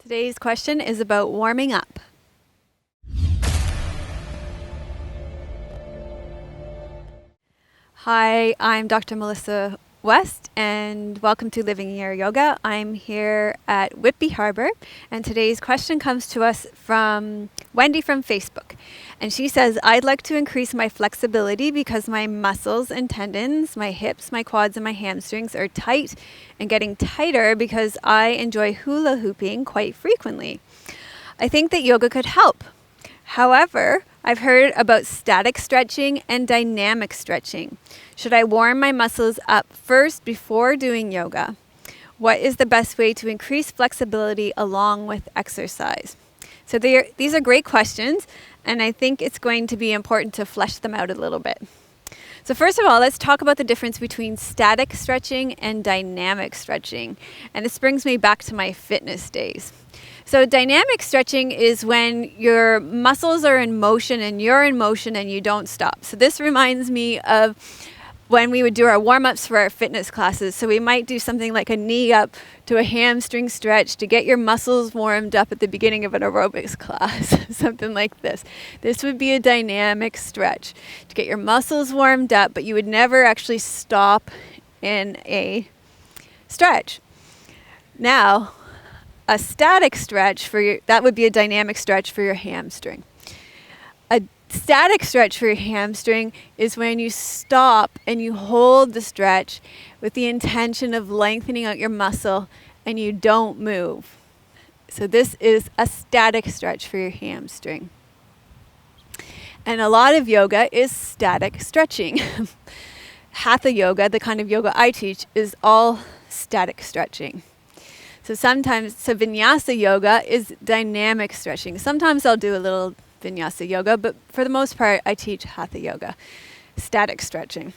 Today's question is about warming up. Hi, I'm Dr. Melissa West and welcome to Living Your Yoga. I'm here at Whitby Harbour and today's question comes to us from Wendy from Facebook. And she says, I'd like to increase my flexibility because my muscles and tendons, my hips, my quads and my hamstrings are tight and getting tighter because I enjoy hula hooping quite frequently. I think that yoga could help. However, I've heard about static stretching and dynamic stretching. Should I warm my muscles up first before doing yoga? What is the best way to increase flexibility along with exercise? So these are great questions, and I think it's going to be important to flesh them out a little bit. So first of all, let's talk about the difference between static stretching and dynamic stretching. And this brings me back to my fitness days. So dynamic stretching is when your muscles are in motion and you're in motion and you don't stop. So this reminds me of when we would do our warm-ups for our fitness classes. So we might do something like a knee up to a hamstring stretch to get your muscles warmed up at the beginning of an aerobics class, something like this. This would be a dynamic stretch to get your muscles warmed up, but you would never actually stop in a stretch. Now, a static stretch that would be a dynamic stretch for your hamstring. A static stretch for your hamstring is when you stop and you hold the stretch with the intention of lengthening out your muscle and you don't move. So this is a static stretch for your hamstring. And a lot of yoga is static stretching. Hatha yoga, the kind of yoga I teach, is all static stretching. So vinyasa yoga is dynamic stretching. Sometimes I'll do a little vinyasa yoga, but for the most part, I teach hatha yoga, static stretching.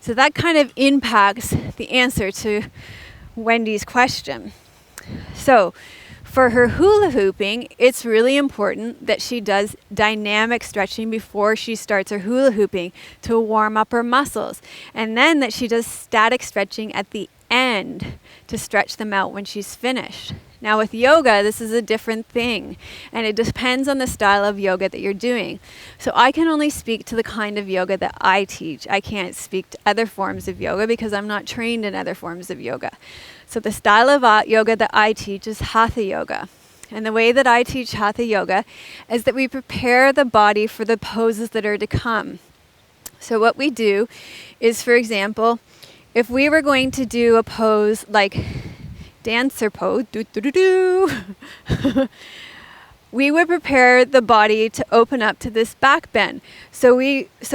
So that kind of impacts the answer to Wendy's question. So for her hula hooping, it's really important that she does dynamic stretching before she starts her hula hooping to warm up her muscles. And then that she does static stretching at the end to stretch them out when she's finished. Now with yoga, this is a different thing, and it depends on the style of yoga that you're doing. So I can only speak to the kind of yoga that I teach. I can't speak to other forms of yoga because I'm not trained in other forms of yoga. So the style of yoga that I teach is hatha yoga. And the way that I teach hatha yoga is that we prepare the body for the poses that are to come. So what we do is, for example, if we were going to do a pose like dancer pose, we would prepare the body to open up to this back bend. So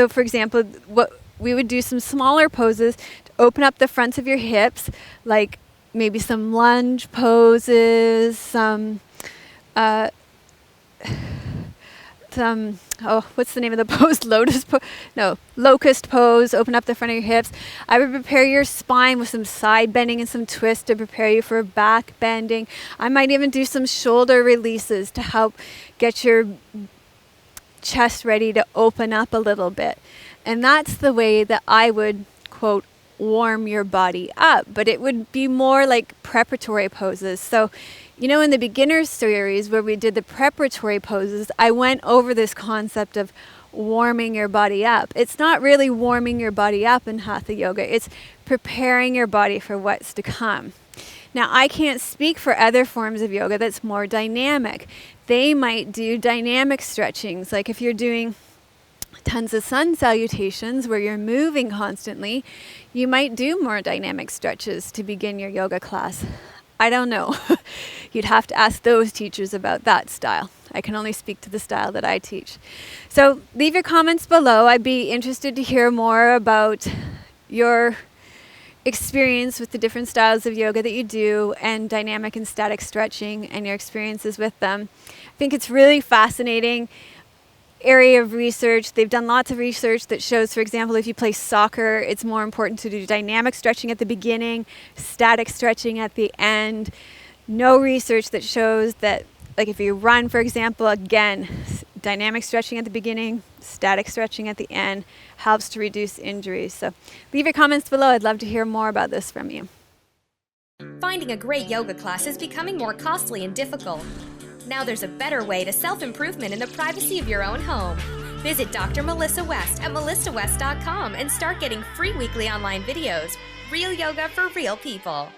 for example, what we would do some smaller poses to open up the fronts of your hips, like maybe some lunge poses, what's the name of the pose? Locust pose, open up the front of your hips. I would prepare your spine with some side bending and some twist to prepare you for back bending. I might even do some shoulder releases to help get your chest ready to open up a little bit. And that's the way that I would, quote, warm your body up, but it would be more like preparatory poses. So, in the beginner series where we did the preparatory poses, I went over this concept of warming your body up. It's not really warming your body up in hatha yoga. It's preparing your body for what's to come. Now, I can't speak for other forms of yoga that's more dynamic. They might do dynamic stretchings, like if you're doing tons of sun salutations where you're moving constantly, you might do more dynamic stretches to begin your yoga class. I don't know. You'd have to ask those teachers about that style. I can only speak to the style that I teach. So leave your comments below. I'd be interested to hear more about your experience with the different styles of yoga that you do and dynamic and static stretching and your experiences with them. I think it's really fascinating area of research. They've done lots of research that shows, for example, if you play soccer, it's more important to do dynamic stretching at the beginning, static stretching at the end. No research that shows that, like if you run, for example, again, dynamic stretching at the beginning, static stretching at the end helps to reduce injuries. So leave your comments below. I'd love to hear more about this from you. Finding a great yoga class is becoming more costly and difficult. Now there's a better way to self-improvement in the privacy of your own home. Visit Dr. Melissa West at melissawest.com and start getting free weekly online videos. Real yoga for real people.